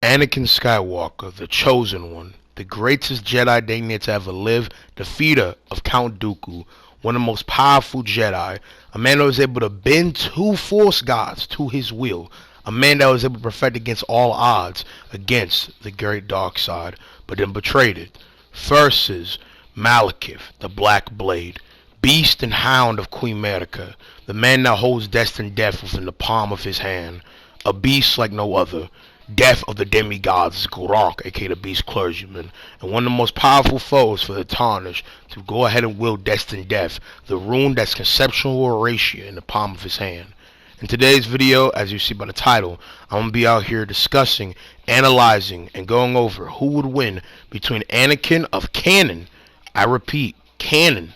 Anakin Skywalker, the chosen one, the greatest Jedi damned to ever live, defeater of Count Dooku, one of the most powerful Jedi, a man that was able to bend two Force gods to his will, a man that was able to perfect against all odds against the great dark side, but then betrayed it. Versus Maliketh, the Black Blade, beast and hound of Queen America, the man that holds destined death within the palm of his hand, a beast like no other. Death of the demigods, Gronk, aka the Beast Clergyman, and one of the most powerful foes for the Tarnished to go ahead and wield destined death, the rune that's conceptual Horatia in the palm of his hand. In today's video, as you see by the title, I'm going to be out here discussing, analyzing, and going over who would win between Anakin of Canon, I repeat, Canon,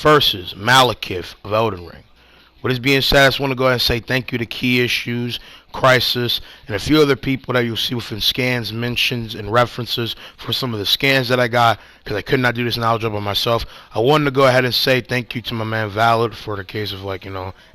versus Maliketh of Elden Ring. With this being said, I just want to go ahead and say thank you to Key Issues, Crisis, and a few other people that you'll see within scans, mentions, and references for some of the scans that I got, because I could not do this knowledge by myself. I wanted to go ahead and say thank you to my man Valid for the case of,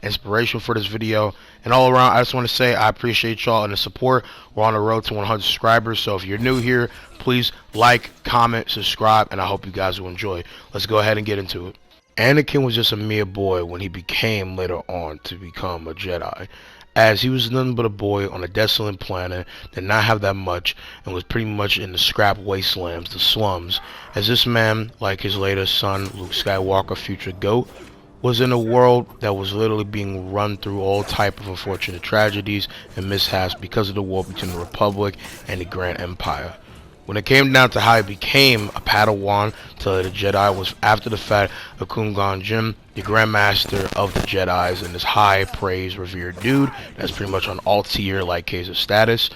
inspiration for this video. And all around, I just want to say I appreciate y'all and the support. We're on the road to 100 subscribers, so if you're new here, please like, comment, subscribe, and I hope you guys will enjoy. Let's go ahead and get into it. Anakin was just a mere boy when he became later on to become a Jedi, as he was nothing but a boy on a desolate planet, did not have that much, and was pretty much in the scrap wastelands, the slums, as this man, like his later son, Luke Skywalker, future GOAT, was in a world that was literally being run through all type of unfortunate tragedies and mishaps because of the war between the Republic and the Grand Empire. When it came down to how he became a Padawan to the Jedi was after the fact of Qui-Gon Jinn, the Grand Master of the Jedis, and this high praised revered dude that's pretty much on all tier like case of status,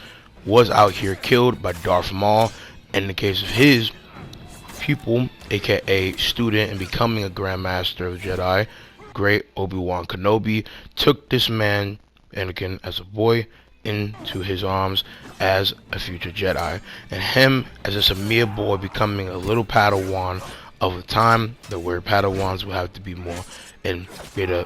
was out here killed by Darth Maul. In the case of his pupil, aka student, and becoming a Grand Master of the Jedi, great Obi-Wan Kenobi took this man, Anakin, as a boy into his arms as a future Jedi, and him as just a mere boy becoming a little Padawan of the time, the word Padawans will have to be more and get a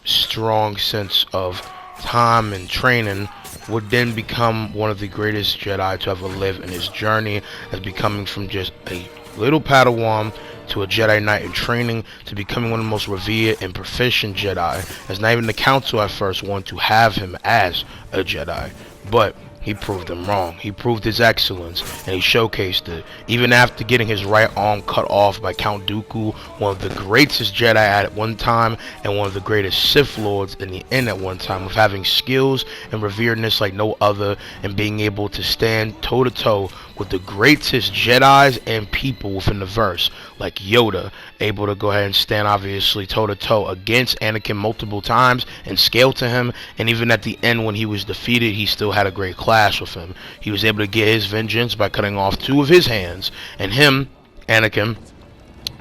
strong sense of time and training, would then become one of the greatest Jedi to ever live in his journey as becoming from just a little Padawan to a Jedi Knight in training to becoming one of the most revered and proficient Jedi, as not even the Council at first wanted to have him as a Jedi, but he proved them wrong. He proved his excellence, and he showcased it. Even after getting his right arm cut off by Count Dooku, one of the greatest Jedi at one time, and one of the greatest Sith Lords in the end at one time, with having skills and reveredness like no other, and being able to stand toe-to-toe with the greatest Jedis and people within the verse, like Yoda, able to go ahead and stand obviously toe-to-toe against Anakin multiple times and scale to him, and even at the end when he was defeated, he still had a great clash with him. He was able to get his vengeance by cutting off two of his hands, and him, Anakin,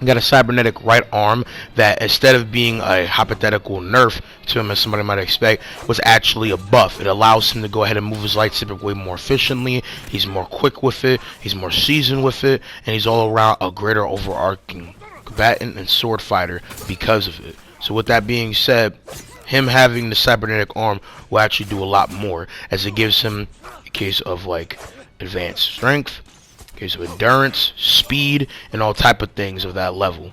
got a cybernetic right arm that, instead of being a hypothetical nerf to him as somebody might expect, was actually a buff. It allows him to go ahead and move his lightsaber way more efficiently. He's more quick with it, he's more seasoned with it, and he's all around a greater overarching combatant and sword fighter because of it. So with that being said, him having the cybernetic arm will actually do a lot more, as it gives him a case of like advanced strength, case of endurance, speed, and all type of things of that level.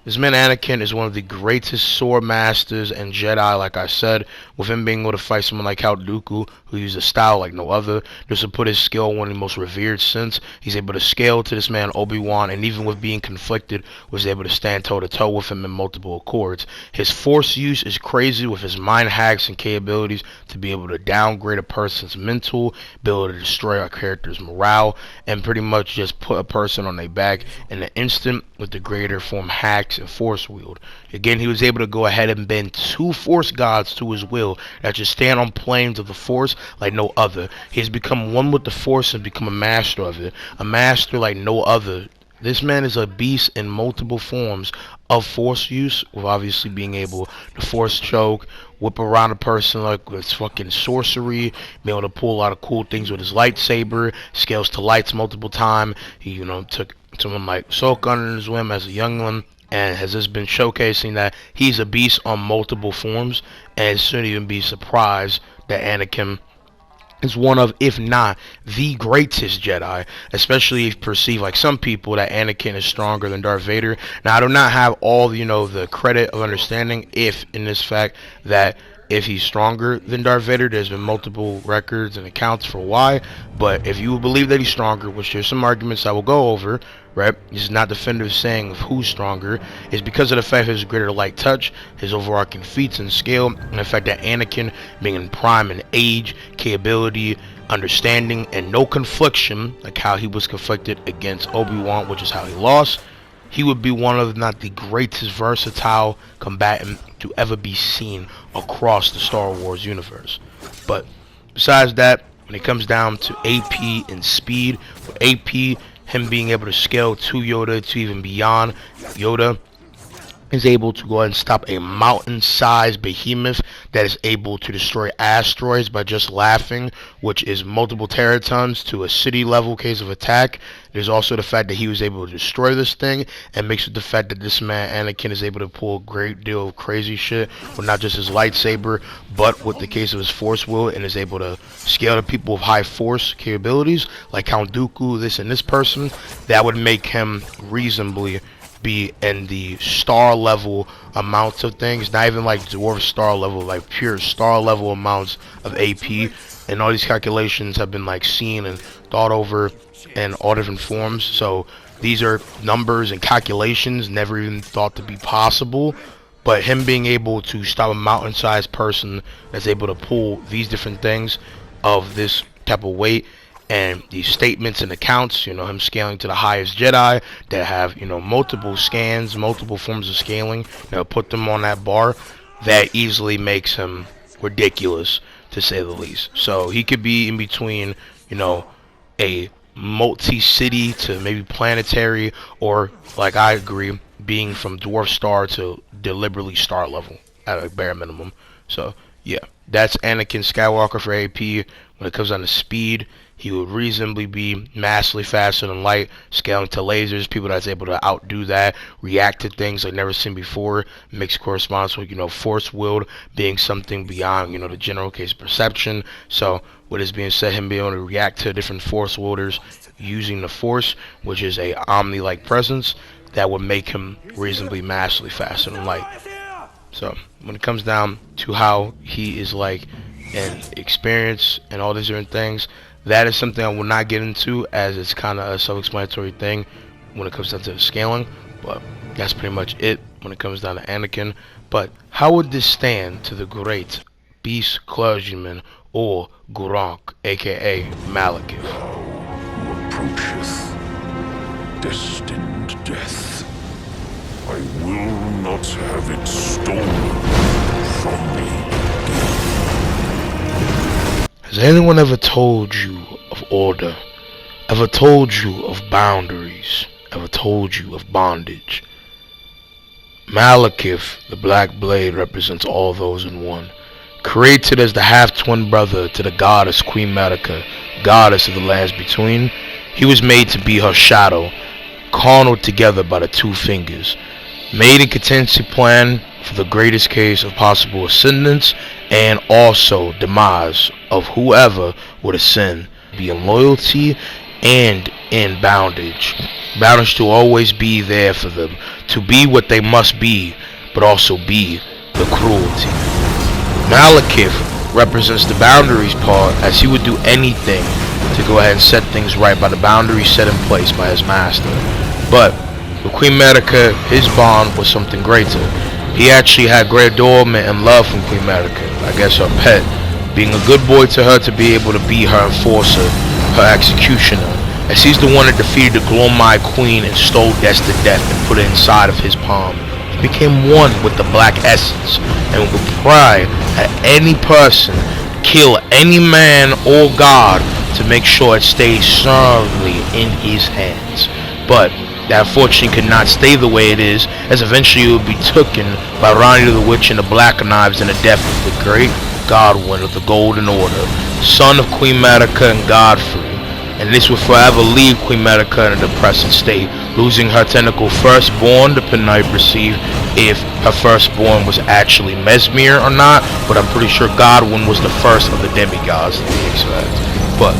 This man Anakin is one of the greatest sword masters and Jedi, like I said, with him being able to fight someone like Count Dooku, who used a style like no other, just to put his skill in one of the most revered sense. He's able to scale to this man Obi-Wan, and even with being conflicted, was able to stand toe-to-toe with him in multiple accords. His force use is crazy, with his mind hacks and capabilities to be able to downgrade a person's mental, be able to destroy a character's morale, and pretty much just put a person on their back in an instant with the greater form hacks and force wield. Again, he was able to go ahead and bend two force gods to his will that just stand on planes of the force like no other. He has become one with the force and become a master of it, a master like no other. This man is a beast in multiple forms of force use, with obviously being able to force choke, whip around a person like with fucking sorcery, be able to pull a lot of cool things with his lightsaber, scales to lights multiple times. He, took someone like Soak under his wing as a young one, and has just been showcasing that he's a beast on multiple forms, and shouldn't even be surprised that Anakin is one of, if not the greatest Jedi, especially if you perceive, like some people, that Anakin is stronger than Darth Vader. Now, I do not have all, the credit of understanding if, in this fact, that if he's stronger than Darth Vader, there's been multiple records and accounts for why. But if you believe that he's stronger, which there's some arguments I will go over, right? This is not definitive saying of who's stronger. It's because of the fact of his greater light touch, his overarching feats and scale, and the fact that Anakin, being in prime in age, capability, understanding, and no confliction, like how he was conflicted against Obi-Wan, which is how he lost, he would be one of, if not the greatest versatile combatant to ever be seen across the Star Wars universe. But besides that, when it comes down to AP and speed, with AP, him being able to scale to Yoda to even beyond, Yoda is able to go ahead and stop a mountain-sized behemoth that is able to destroy asteroids by just laughing, which is multiple teratons to a city-level case of attack. There's also the fact that he was able to destroy this thing, and mixed with the fact that this man, Anakin, is able to pull a great deal of crazy shit with not just his lightsaber, but with the case of his force will, and is able to scale to people with high force capabilities, like Count Dooku, this and this person. That would make him reasonably be in the star level amounts of things, not even like dwarf star level, like pure star level amounts of AP. And all these calculations have been like seen and thought over in all different forms. So these are numbers and calculations never even thought to be possible. But him being able to stop a mountain-sized person that's able to pull these different things of this type of weight, and these statements and accounts, him scaling to the highest Jedi that have, multiple scans, multiple forms of scaling, put them on that bar, that easily makes him ridiculous, to say the least. So he could be in between, a multi-city to maybe planetary, or, like I agree, being from dwarf star to deliberately star level at a bare minimum. So, yeah, that's Anakin Skywalker for AP. When it comes down to speed, he would reasonably be massively faster than light, scaling to lasers, people that's able to outdo that, react to things like never seen before, mixed correspondence with, force willed being something beyond, the general case perception. So, with this being said, him being able to react to different force wielders using the force, which is a omni-like presence, that would make him reasonably massively faster than light. So, when it comes down to how he is like in experience and all these different things, that is something I will not get into, as it's kind of a self-explanatory thing when it comes down to the scaling. But that's pretty much it when it comes down to Anakin. But how would this stand to the great beast clergyman, or Gronk, aka Maliketh? Who approacheth destined death, I will not have it stolen from me. Has anyone ever told you of order? Ever told you of boundaries? Ever told you of bondage? Maliketh, the Black Blade, represents all those in one. Created as the half-twin brother to the goddess Queen Medica, goddess of the lands between, he was made to be her shadow, carnal together by the two fingers. Made in contingency plan for the greatest case of possible ascendance, and also demise of whoever would ascend, be in loyalty and in bondage. Bondage to always be there for them, to be what they must be, but also be the cruelty. Maliketh represents the boundaries part, as he would do anything to go ahead and set things right by the boundaries set in place by his master. But with Queen Medica, his bond was something greater. He actually had great adornment and love from Queen Medica, I guess her pet, being a good boy to her to be able to be her enforcer, her executioner, as he's the one that defeated the Glomai Queen and stole Death to death and put it inside of his palm. He became one with the black essence, and would pry at any person, kill any man or god, to make sure it stays firmly in his hands. But that unfortunately could not stay the way it is, as eventually it would be taken by Ronnie the Witch and the Black Knives in the death of the great Godwin of the Golden Order, son of Queen Medica and Godfrey. and this would forever leave Queen Medica in a depressing state, losing her tentacle firstborn, depending on how you perceive if her firstborn was actually Mesmer or not, but I'm pretty sure Godwin was the first of the demigods to be exact. But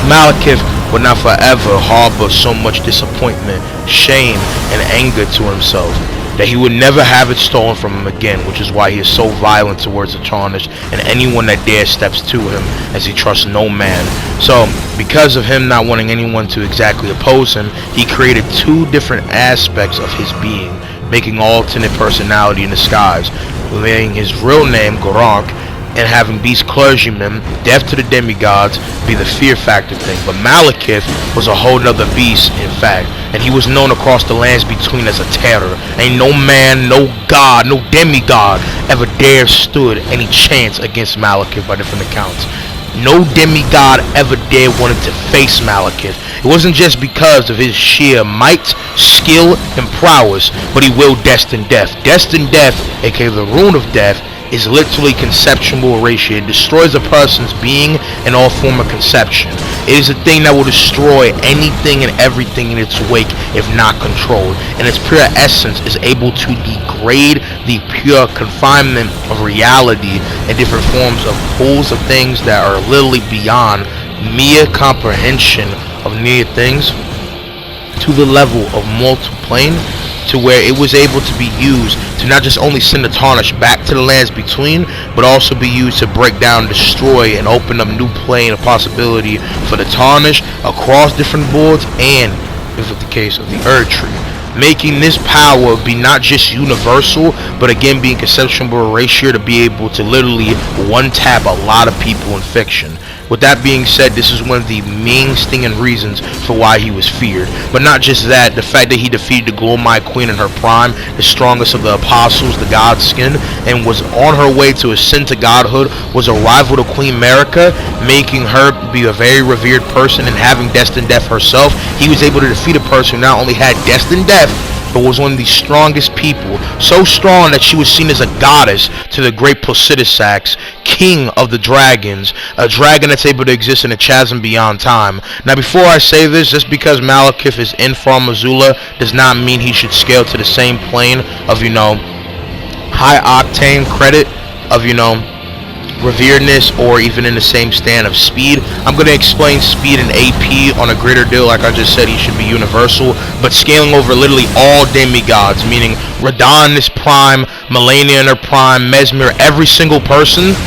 Maliketh would not forever harbor so much disappointment, shame, and anger to himself that he would never have it stolen from him again, which is why he is so violent towards the Tarnished and anyone that dares steps to him, as he trusts no man. So, because of him not wanting anyone to exactly oppose him, he created two different aspects of his being, making alternate personality in disguise, laying his real name, Goronk, and having beast clergymen, deaf to the demigods, be the fear factor thing. But Maliketh was a whole nother beast, in fact, and he was known across the lands between as a terror. Ain't no man, no god, no demigod ever dare stood any chance against Maliketh by different accounts. No demigod ever dared wanted to face Maliketh. It wasn't just because of his sheer might, skill, and prowess, but he willed destined death. Destined death, aka the rune of death, is literally conceptual erasure. It destroys a person's being in all form of conception. It is a thing that will destroy anything and everything in its wake if not controlled. And its pure essence is able to degrade the pure confinement of reality in different forms of pools of things that are literally beyond mere comprehension of near things, to the level of multi-plane, to where it was able to be used to not just only send the Tarnished back to the lands between, but also be used to break down, destroy, and open up new plane of possibility for the Tarnished across different boards, and if it's the case of the Erd Tree, making this power be not just universal, but again being conceptual erasure to be able to literally one-tap a lot of people in fiction. With that being said, this is one of the main stinging reasons for why he was feared. But not just that, the fact that he defeated the Glomai Queen in her prime, the strongest of the apostles, the Godskin, and was on her way to ascend to godhood, was a rival to Queen Medica, making her be a very revered person, and having destined death herself, he was able to defeat a person who not only had destined death, but was one of the strongest people, so strong that she was seen as a goddess to the great Placidusax, king of the dragons, a dragon that's able to exist in a chasm beyond time. Now before I say this, just because Maliketh is in Far Missoula does not mean he should scale to the same plane of, high octane credit of, reveredness, or even in the same stand of speed. I'm going to explain speed and AP on a greater deal. Like I just said, he should be universal, but scaling over literally all demigods, meaning Radahn is prime, Melania in her prime, Mesmer, every single person.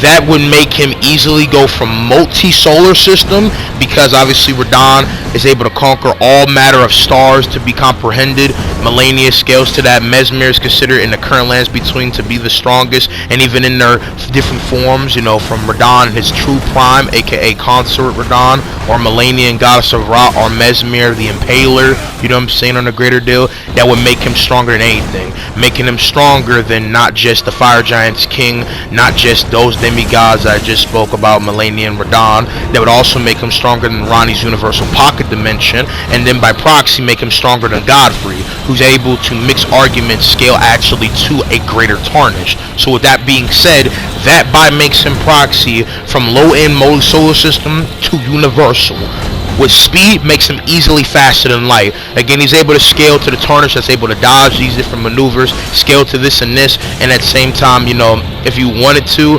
That would make him easily go from multi-solar system, because obviously Radahn is able to conquer all matter of stars to be comprehended. Melania scales to that. Mesmer is considered in the current lands between to be the strongest, and even in their different forms, from Radahn, his true prime, aka Consort Radahn, or Melania and Goddess of Ra, or Mesmer the Impaler, on a greater deal, that would make him stronger than anything, making him stronger than not just the Fire Giant's king, not just those demigods I just spoke about, Melania and Radahn. That would also make him stronger than Ronnie's universal pocket dimension, and then by proxy make him stronger than Godfrey, who's able to mix arguments scale actually to a greater Tarnished. So with that being said, that by makes him proxy from low-end solar system to universal. With speed, makes him easily faster than light. Again, he's able to scale to the Tarnished that's able to dodge these different maneuvers, scale to this and this, and at the same time, if you wanted to,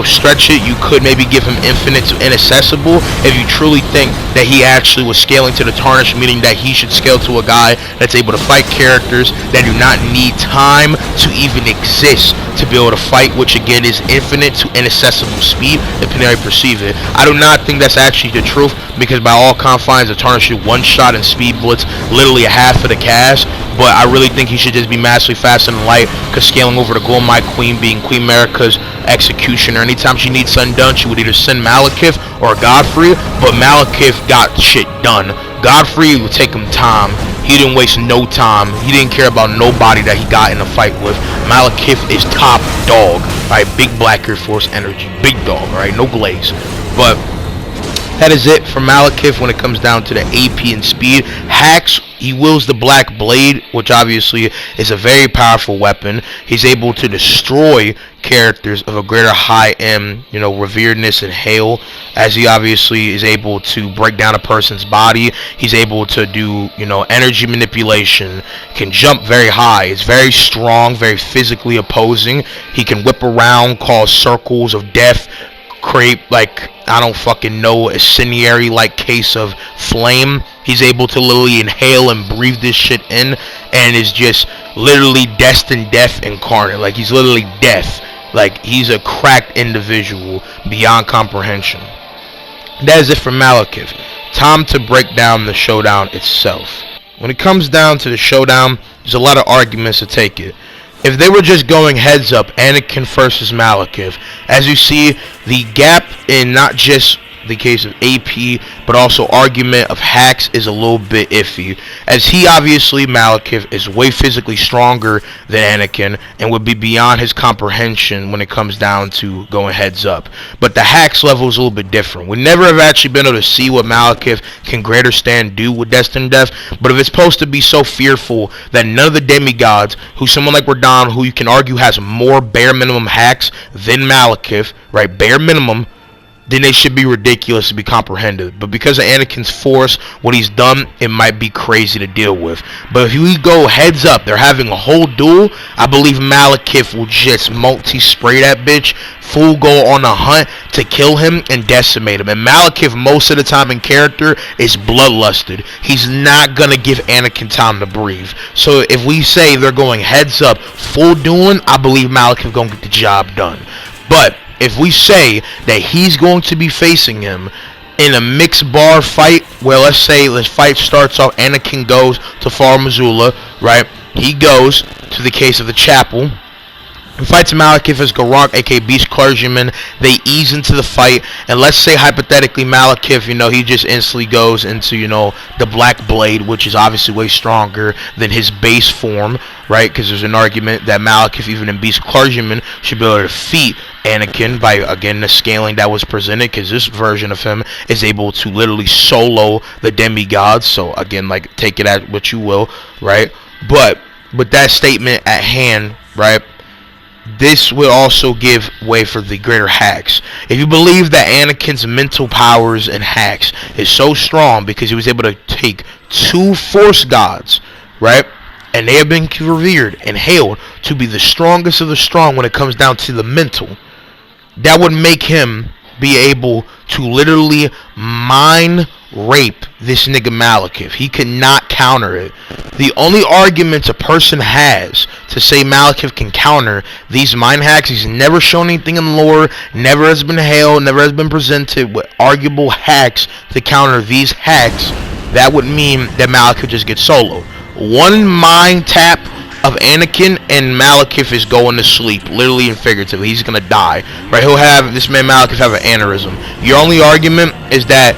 stretch it, you could maybe give him infinite to inaccessible if you truly think that he actually was scaling to the Tarnished, meaning that he should scale to a guy that's able to fight characters that do not need time to even exist to be able to fight, which again is infinite to inaccessible speed, depending on how you perceive it. I do not think that's actually the truth, because by all confines, the Tarnished one shot and speed blitz literally a half of the cast, but I really think he should just be massively faster than light, because scaling over the Glomai Queen being Queen Medica's executioner, anytime she needs something done, she would either send Maliketh or Godfrey, but Maliketh got shit done. Godfrey would take him time. He didn't waste no time. He didn't care about nobody that he got in a fight with. Maliketh is top dog, right? Big Black Air Force energy, big dog, right? No glaze. But That is it for Maliketh when it comes down to the AP and speed. Hacks, he wields the Black Blade, which obviously is a very powerful weapon. He's able to destroy characters of a greater high end, reveredness and hail, as he obviously is able to break down a person's body. He's able to do, energy manipulation, can jump very high, is very strong, very physically opposing. He can whip around, cause circles of death, create I don't fucking know, a incendiary like case of flame. He's able to literally inhale and breathe this shit in, and is just literally destined death incarnate. Like, he's literally death. Like, he's a cracked individual beyond comprehension. That is it for Maliketh. Time to break down the showdown itself. When it comes down to the showdown, there's a lot of arguments to take it. If they were just going heads up, Anakin versus Maliketh, as you see, the gap in not just the case of AP, but also argument of hacks is a little bit iffy, as he obviously, Maliketh, is way physically stronger than Anakin and would be beyond his comprehension when it comes down to going heads up. But the hacks level is a little bit different. We never have actually been able to see what Maliketh can greater stand do with destined death, but if it's supposed to be so fearful that none of the demigods, who someone like Radon, who you can argue has more bare minimum hacks than Maliketh, right, bare minimum, then they should be ridiculous to be comprehended. But because of Anakin's force, what he's done, it might be crazy to deal with. But if we go heads up, they're having a whole duel, I believe Maliketh will just multi-spray that bitch, full go on a hunt to kill him and decimate him. And Maliketh, most of the time in character, is bloodlusted. He's not gonna give Anakin time to breathe. So if we say they're going heads up, full dueling, I believe Maliketh gonna get the job done. But if we say that he's going to be facing him in a mixed bar fight, where let's say this fight starts off, Anakin goes to Far Missoula, right? He goes to the case of the chapel. He fights Maliketh as Garak, aka Beast Clergyman. They ease into the fight, and let's say hypothetically Maliketh, he just instantly goes into, the Black Blade, which is obviously way stronger than his base form, right? Because there's an argument that Maliketh, even in Beast Clergyman, should be able to defeat Anakin by, again, the scaling that was presented, because this version of him is able to literally solo the demigods. So again, take it at what you will, right? But with that statement at hand, right, this will also give way for the greater hacks. If you believe that Anakin's mental powers and hacks is so strong because he was able to take two Force gods, right, and they have been revered and hailed to be the strongest of the strong when it comes down to the mental, that would make him be able to literally mind rape this nigga Maliketh. He cannot counter it. The only argument a person has to say Maliketh can counter these mind hacks, he's never shown anything in lore, never has been hailed, never has been presented with arguable hacks to counter these hacks. That would mean that Maliketh just gets solo. One mind tap of Anakin and Maliketh is going to sleep, literally and figuratively. He's gonna die, right? He'll have, this man Maliketh have an aneurysm. Your only argument is that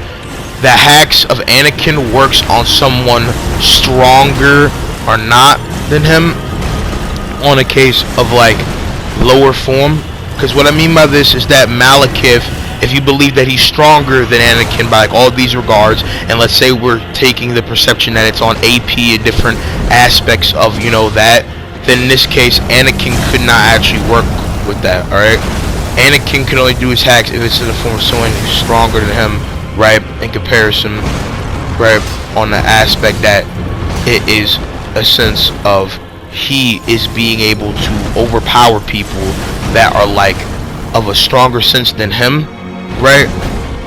the hacks of Anakin works on someone stronger or not than him, on a case of lower form. Because what I mean by this is that Maliketh, if you believe that he's stronger than Anakin by all these regards, and let's say we're taking the perception that it's on AP and different aspects of that, then in this case Anakin could not actually work with that. Alright, Anakin can only do his hacks if it's in the form of someone who's stronger than him, right, in comparison, right, on the aspect that it is a sense of he is being able to overpower people that are of a stronger sense than him, right,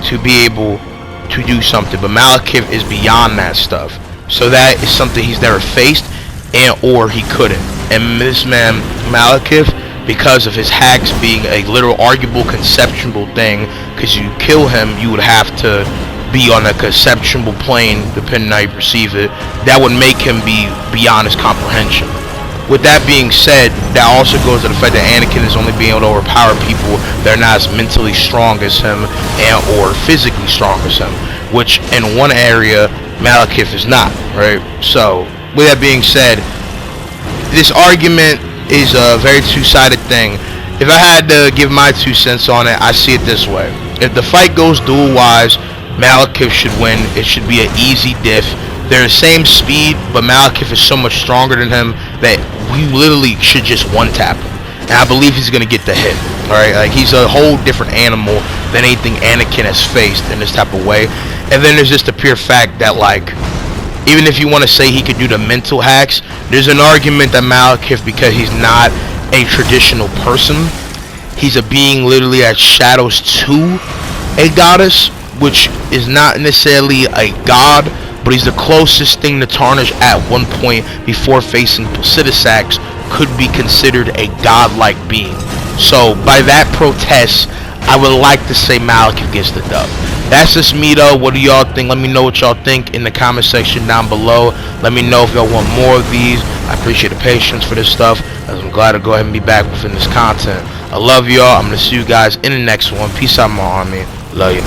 to be able to do something. But Maliketh is beyond that stuff, so that is something he's never faced, and or he couldn't. And this man Maliketh, because of his hacks being a literal arguable conceptual thing, because you kill him, you would have to be on a conceptual plane, depending on how you perceive it, that would make him be beyond his comprehension. With that being said, that also goes to the fact that Anakin is only being able to overpower people that are not as mentally strong as him and or physically strong as him, which in one area Maliketh is not, right? So with that being said, this argument is a very two-sided thing. If I had to give my 2 cents on it, I see it this way. If the fight goes duel-wise, Maliketh should win. It should be an easy diff. They're the same speed, but Maliketh is so much stronger than him that we literally should just one-tap him. And I believe he's going to get the hit. Alright, like he's a whole different animal than anything Anakin has faced in this type of way. And then there's just the pure fact that, like, even if you want to say he could do the mental hacks, there's an argument that Maliketh, because he's not a traditional person, he's a being literally that shadows to a goddess, which is not necessarily a god, but he's the closest thing to Tarnish at one point before facing Placidusax could be considered a godlike being. So by that protest, I would like to say Maliketh gets the dub. That's just me though. What do y'all think? Let me know what y'all think in the comment section down below. Let me know if y'all want more of these. I appreciate the patience for this stuff, as I'm glad to go ahead and be back within this content. I love y'all. I'm going to see you guys in the next one. Peace out, my army. Love you.